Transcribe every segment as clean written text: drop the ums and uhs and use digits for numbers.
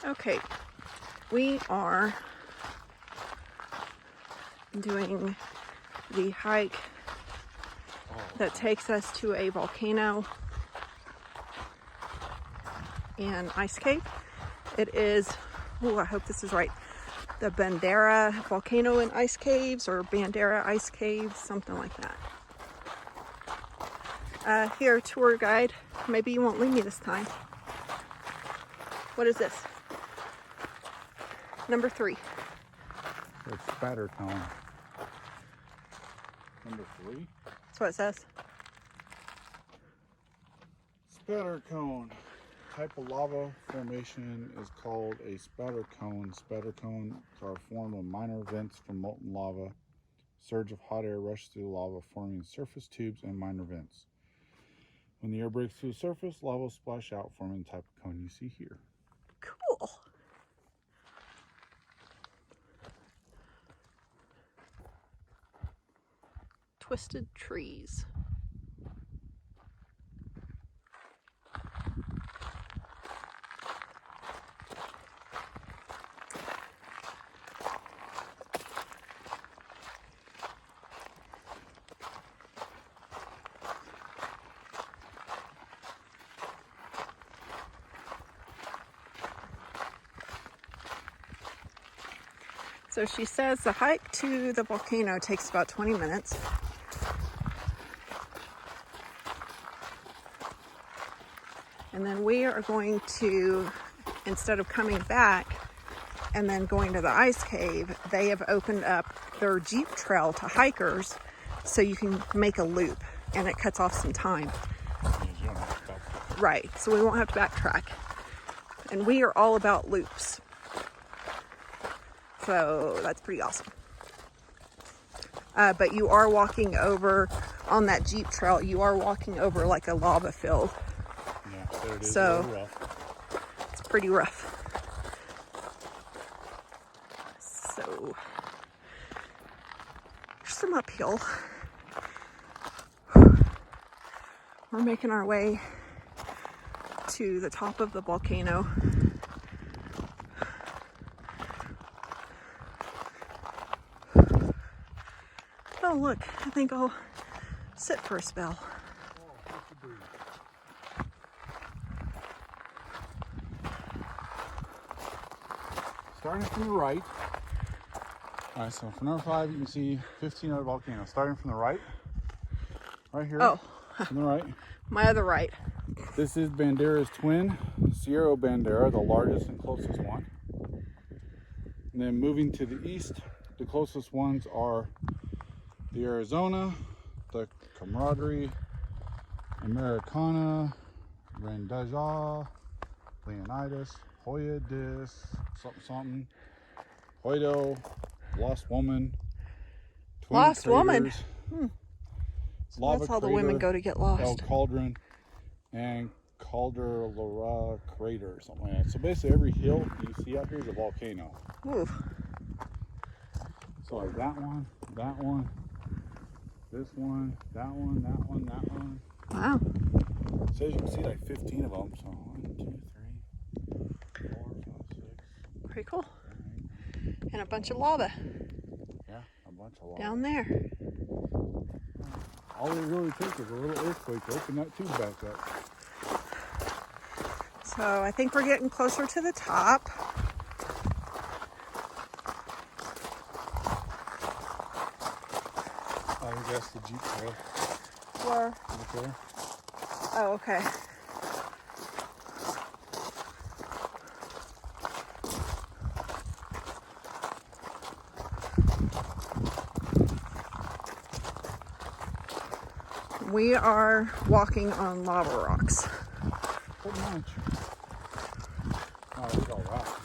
Okay, we are doing the hike that takes us to a volcano and ice cave. It is, oh, I hope this is right, the Bandera Volcano and Ice Caves, or Bandera Ice Caves, something like that. Here, tour guide. Maybe you won't leave me this time. What is this? Number 3. It's spatter cone. Number 3? That's what it says. Spatter cone. Type of lava formation is called a spatter cone. Spatter cones are formed when minor vents from molten lava. Surge of hot air rushes through the lava, forming surface tubes and minor vents. When the air breaks through the surface, lava will splash out, forming the type of cone you see here. Cool. Twisted trees. So she says the hike to the volcano takes about 20 minutes. And then we are going to, instead of coming back and then going to the ice cave, they have opened up their Jeep trail to hikers so you can make a loop and it cuts off some time. Right, so we won't have to backtrack. And we are all about loops. So that's pretty awesome. But you are walking over, on that Jeep trail, you are walking over like a lava field. Yeah, there it is. So really rough. It's pretty rough. So there's some uphill. We're making our way to the top of the volcano. Oh look, I think I'll sit for a spell. Starting from the right. Alright, so for number 5, you can see 15 other volcanoes. Starting from the right. Right here. Oh. From the right. My other right. This is Bandera's twin, Sierra Bandera, the largest and closest one. And then moving to the east, the closest ones are the Arizona, the Camaraderie, Americana, Randaja, Leonidas, Hoyadis, something, Hoydo, Lost Woman, Twin Lost Craters, Woman? So Lava that's how the Crater, women go to get lost. El Cauldron, and Calderola Crater, or something like that. So basically every hill you see out here is a volcano. Ooh. So like that one, this one, that one, that one, that one. Wow. So as you can see, like 15 of them. So 1, 2, 3, 4, 5, 6. Pretty cool. 7, 8. And a bunch of lava Yeah, a bunch of lava. down there. All it really takes is a little earthquake to open that tube back up. So I think we're getting closer to the top. I guess the Jeep trail. Where? Right there. Oh, okay. We are walking on lava rocks. Pretty much. Oh, it's all rock.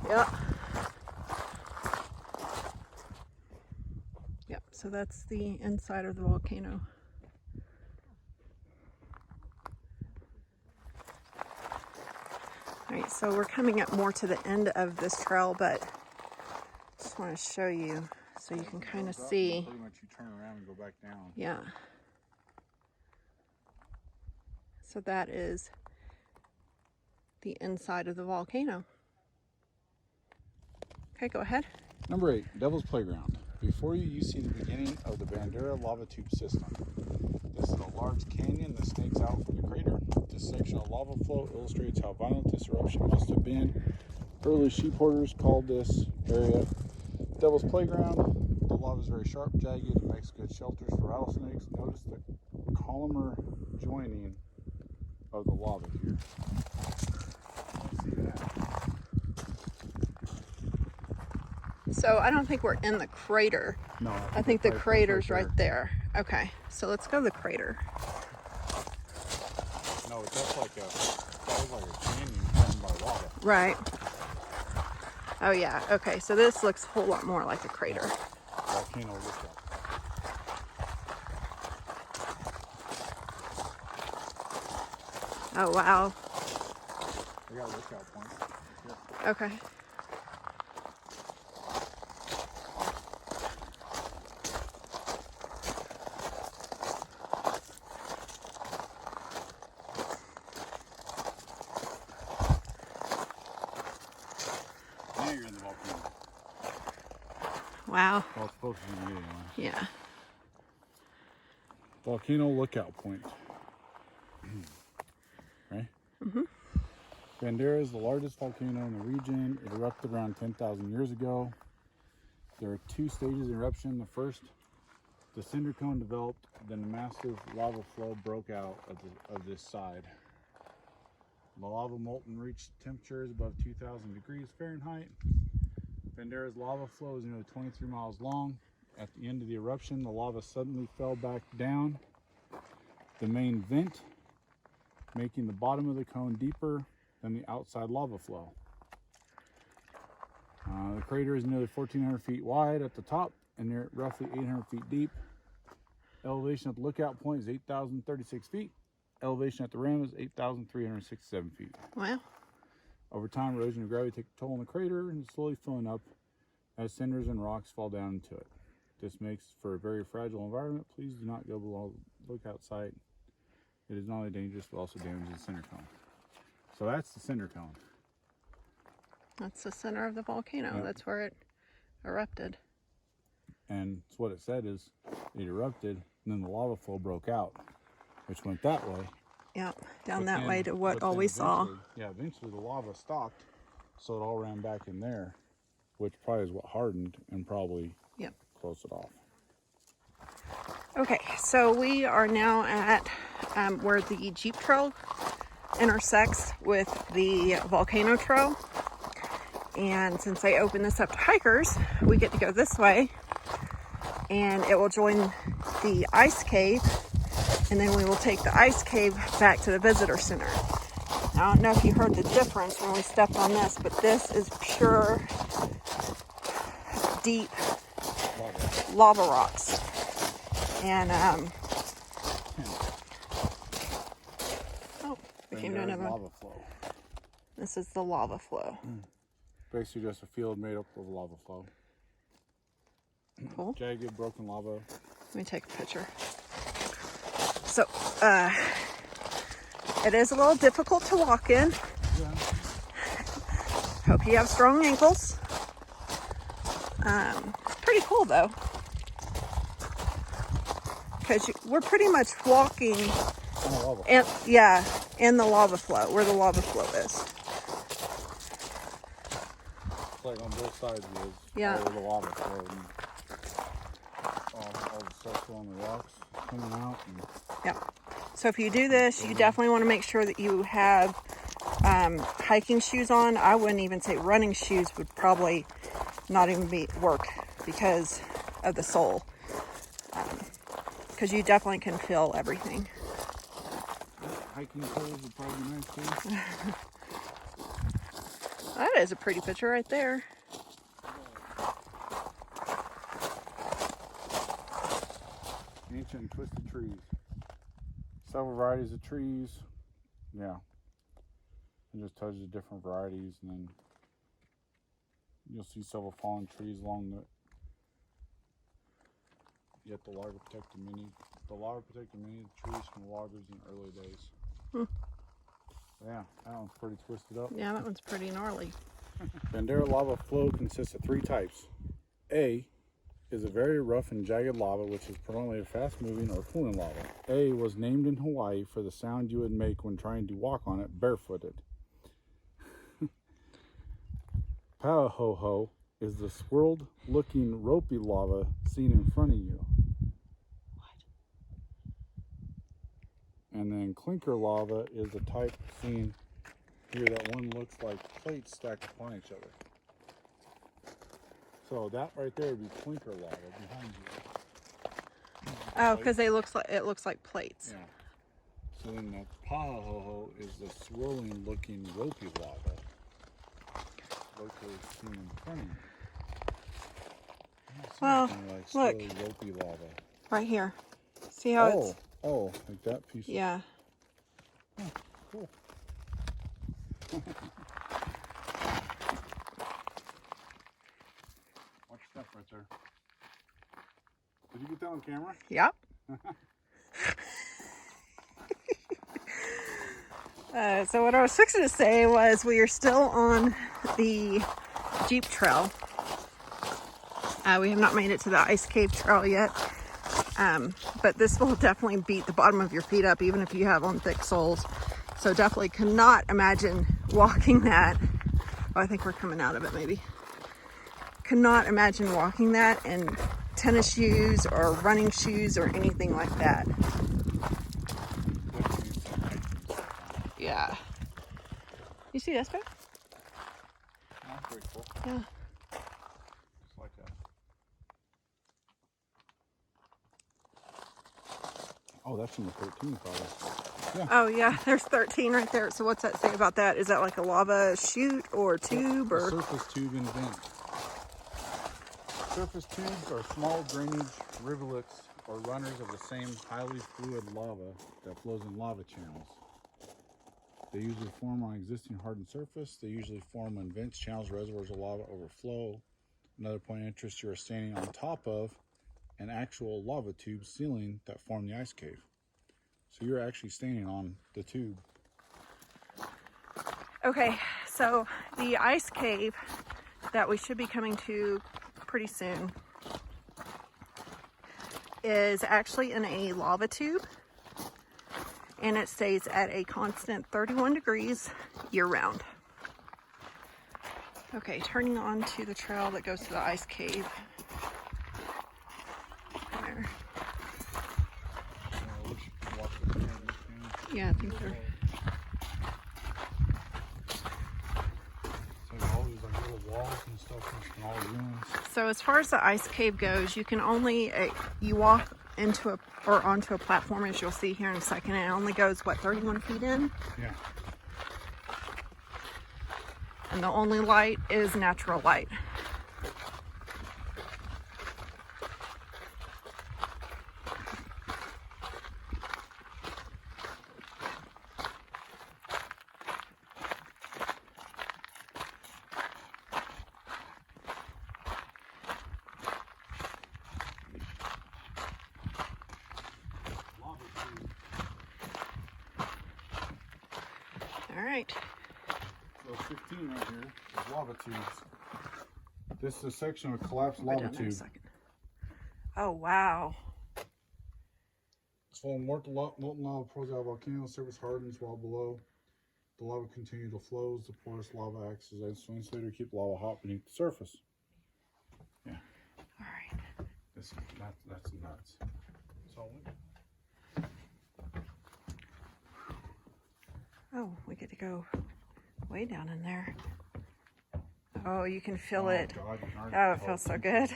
Yep. Yep, so that's the inside of the volcano. Alright, so we're coming up more to the end of this trail, but just want to show you so you can kind of see. Pretty much you turn around and go back down. Yeah. So that is the inside of the volcano. Okay, go ahead. Number 8, Devil's Playground. Before you see the beginning of the Bandera lava tube system. This is a large canyon that snakes out from the crater. This section of lava flow illustrates how violent this eruption must have been. Early sheep hoarders called this area Devil's Playground. The lava is very sharp, jagged, and makes good shelters for rattlesnakes. Notice the columnar joining of the lava here. Let's see that. So I don't think we're in the crater. No, I think the crater's right there. Okay, so let's go to the crater. No, that's like a canyon formed by lava. Right. Oh yeah, okay, so this looks a whole lot more like a crater. Volcano lookout. Oh wow. They got lookout points. Here. Okay. Now you're in the volcano. Wow. Well, it's closer than you anyway. Yeah. Volcano lookout point. Right? Mm-hmm. Bandera is the largest volcano in the region. It erupted around 10,000 years ago. There are 2 stages of eruption. The first, the cinder cone developed, then a massive lava flow broke out of this side. The lava molten reached temperatures above 2,000 degrees Fahrenheit. Bandera's lava flow is nearly 23 miles long. At the end of the eruption, the lava suddenly fell back down the main vent, making the bottom of the cone deeper than the outside lava flow. The crater is nearly 1,400 feet wide at the top and near roughly 800 feet deep. Elevation at the lookout point is 8,036 feet. Elevation at the rim is 8,367 feet. Wow. Over time, erosion and gravity take a toll on the crater and is slowly filling up as cinders and rocks fall down into it. This makes for a very fragile environment. Please do not go below the lookout site. It is not only dangerous, but also damages the cinder cone. So that's the cinder cone. That's the center of the volcano. Yep. That's where it erupted. And what it said is it erupted and then the lava flow broke out, which went that way. Yep, down But that then- way to what but all then we saw. eventually the lava stopped, so it all ran back in there, which probably is what hardened and probably Yep. closed it off. Okay, so we are now at where the Jeep Trail intersects with the Volcano Trail. And since they opened this up to hikers, we get to go this way. And it will join the ice cave. And then we will take the ice cave back to the visitor center. I don't know if you heard the difference when we stepped on this, but this is pure, deep lava rocks. And, oh, we came to Bandera's another one. lava flow. This is the lava flow. Basically just a field made up of lava flow. Cool. Jagged, broken lava. Let me take a picture. So, it is a little difficult to walk in. Yeah. Hope you have strong ankles. Pretty cool though. Because we're pretty much walking And a lava. in the lava flow, where the lava flow is. It's like on both sides is Yeah. all the lava flow and all the stuff on the rocks coming out. And Yeah. So if you do this, you definitely want to make sure that you have hiking shoes on. I wouldn't even say running shoes would probably not even work because of the sole. Because you definitely can feel everything. hiking poles would probably be nice too. That is a pretty picture right there. Ancient and twisted trees. Several varieties of trees. Yeah. It just tells you different varieties, and then you'll see several fallen trees along the. Yet the logger protected many. The logger protected many of the trees from loggers in early days. Yeah, that one's pretty twisted up. Yeah, that one's pretty gnarly. Bandera lava flow consists of 3 types. A is a very rough and jagged lava, which is predominantly fast moving or cooling lava. A was named in Hawaii for the sound you would make when trying to walk on it barefooted. Pahoho is the swirled looking ropey lava seen in front of you. And then clinker lava is the type seen here that one looks like plates stacked upon each other. So that right there would be clinker lava behind you. Oh, because it looks like plates. Yeah. So then the pahoho is the swirling looking ropey lava located seen in front of you. I don't see Well, anything like look. swirly ropey lava. Right here. See how it's... Oh, like that piece. Yeah. Oh, cool. Watch that right there. Did you get that on camera? Yep. So what I was fixing to say was we are still on the Jeep trail. We have not made it to the ice cave trail yet. But this will definitely beat the bottom of your feet up, even if you have on thick soles. So definitely cannot imagine walking that. Oh, I think we're coming out of it maybe. Cannot imagine walking that in tennis shoes or running shoes or anything like that. Yeah. You see this, babe? That's pretty cool. Yeah. It's like a... Oh, that's number 13 probably. Yeah. Oh yeah, there's 13 right there. So what's that say about that? Is that like a lava chute or tube or? A surface tube and vent. Surface tubes are small drainage rivulets or runners of the same highly fluid lava that flows in lava channels. They usually form on existing hardened surface. They usually form when vents, channels, reservoirs of lava overflow. Another point of interest, you are standing on top of an actual lava tube ceiling that formed the ice cave. So you're actually standing on the tube. Okay, so the ice cave that we should be coming to pretty soon is actually in a lava tube, and it stays at a constant 31 degrees year round. Okay, turning on to the trail that goes to the ice cave. There. Yeah, I think they're... All these like little walls and stuff and all ruins. So as far as the ice cave goes, you can only, you walk into onto a platform, as you'll see here in a second, and it only goes, what, 31 feet in? Yeah. And the only light is natural light. All right. So 15 right here is lava tubes. This is a section of a collapsed lava tube. Oh, wow. It's full of molten lava pours out of volcano, surface hardens while below. The lava continues to flow as the porous lava acts as an insulator to keep lava hot beneath the surface. Yeah. All right. That's nuts. So, Oh, we get to go way down in there. Oh, you can feel it. God, Oh, it feels so good.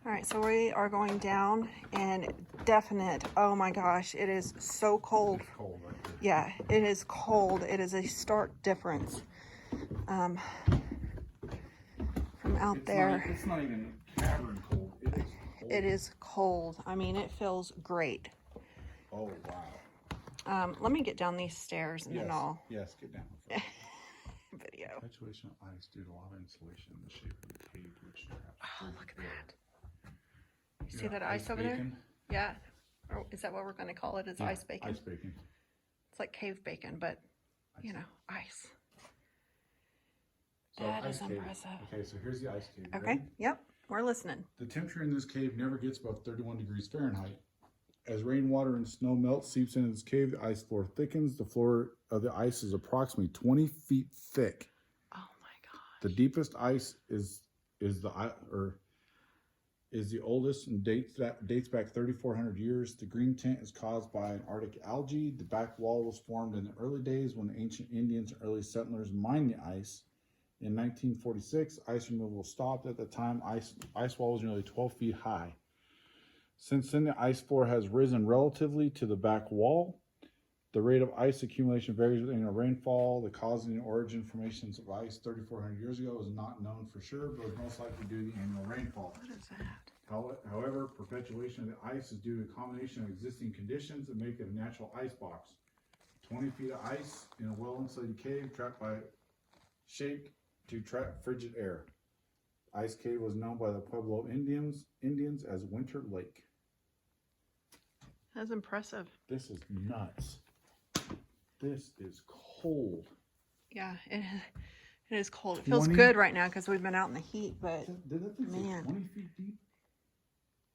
All right, so we are going down, and definite, oh my gosh, it is so cold. It's cold right there. Yeah, it is cold. It is a stark difference from out there. It's not even cavern cold. It is cold. It is cold. I mean, it feels great. Oh, wow. Let me get down these stairs and then I'll Yes, get down. video. Perpetuation of ice due to lava insulation in the shape of the cave, which Oh, look at that. You see that ice over there? Yeah. Or is that what we're going to call it? Is ice bacon? Ice bacon. It's like cave bacon, but, you know, ice. So That ice is cave. impressive. Okay, so here's the ice cave. You Okay, ready? yep, we're listening. The temperature in this cave never gets above 31 degrees Fahrenheit. As rainwater and snow melt seeps into this cave, the ice floor thickens. The floor of the ice is approximately 20 feet thick. Oh my God. The deepest ice is the oldest and dates back 3,400 years. The green tint is caused by an Arctic algae. The back wall was formed in the early days when the ancient Indians and early settlers mined the ice. In 1946, ice removal stopped. At the time, ice wall was nearly 12 feet high. Since then, the ice floor has risen relatively to the back wall. The rate of ice accumulation varies with annual rainfall. The cause and the origin formations of ice 3,400 years ago is not known for sure, but is most likely due to the annual rainfall. What is that? However, perpetuation of the ice is due to a combination of existing conditions that make it a natural ice box. 20 feet of ice in a well-insulated cave trapped by shake to trap frigid air. Ice cave was known by the Pueblo Indians as Winter Lake. That's impressive. This is nuts. This is cold. Yeah, it is cold. It feels 20? good right now because we've been out in the heat, but Did that thing say man. 20 feet deep?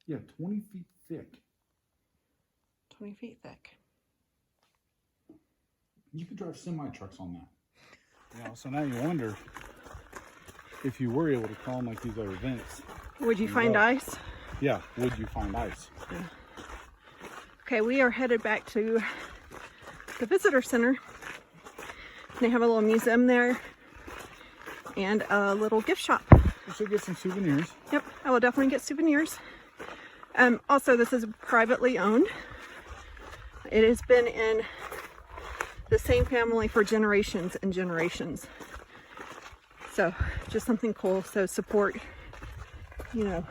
Yeah, 20 feet thick. 20 feet thick. You could drive semi-trucks on that. Yeah, so now you wonder if you were able to climb like these other vents. Would you find ice? Yeah, would you find ice? Yeah. Okay, we are headed back to the visitor center. They have a little museum there and a little gift shop. We should get some souvenirs. Yep, I will definitely get souvenirs. Also, this is privately owned. It has been in the same family for generations and generations. So, just something cool. So, support, you know,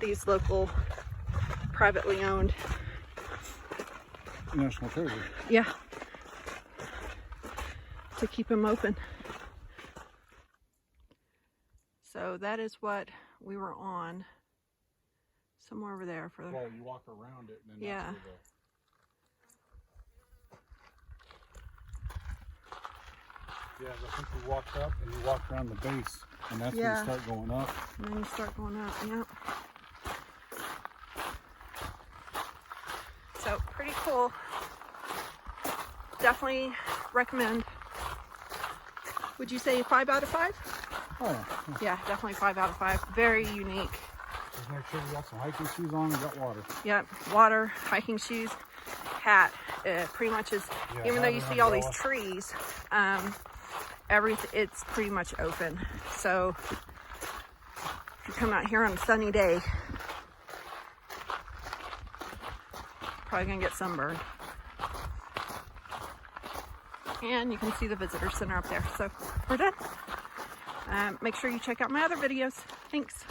these local privately owned. National treasure. Yeah. To keep them open. So that is what we were on. Somewhere over there for the... Well, you walk around it and then Yeah. that's where Yeah, I think you walked up and you walked around the base and that's when you start going up. And then you start going up, yeah. So pretty cool. Definitely recommend. Would you say 5 out of 5? Oh, Yeah, definitely 5 out of 5. Very unique. just make sure you got some hiking shoes on and got water. Yep, water, hiking shoes, hat. Pretty much is, Yeah, even though you have an see all these umbrella. trees, everything, it's pretty much open. So if you come out here on a sunny day, probably gonna get sunburned. And you can see the visitor center up there. So we're done. Make sure you check out my other videos. Thanks.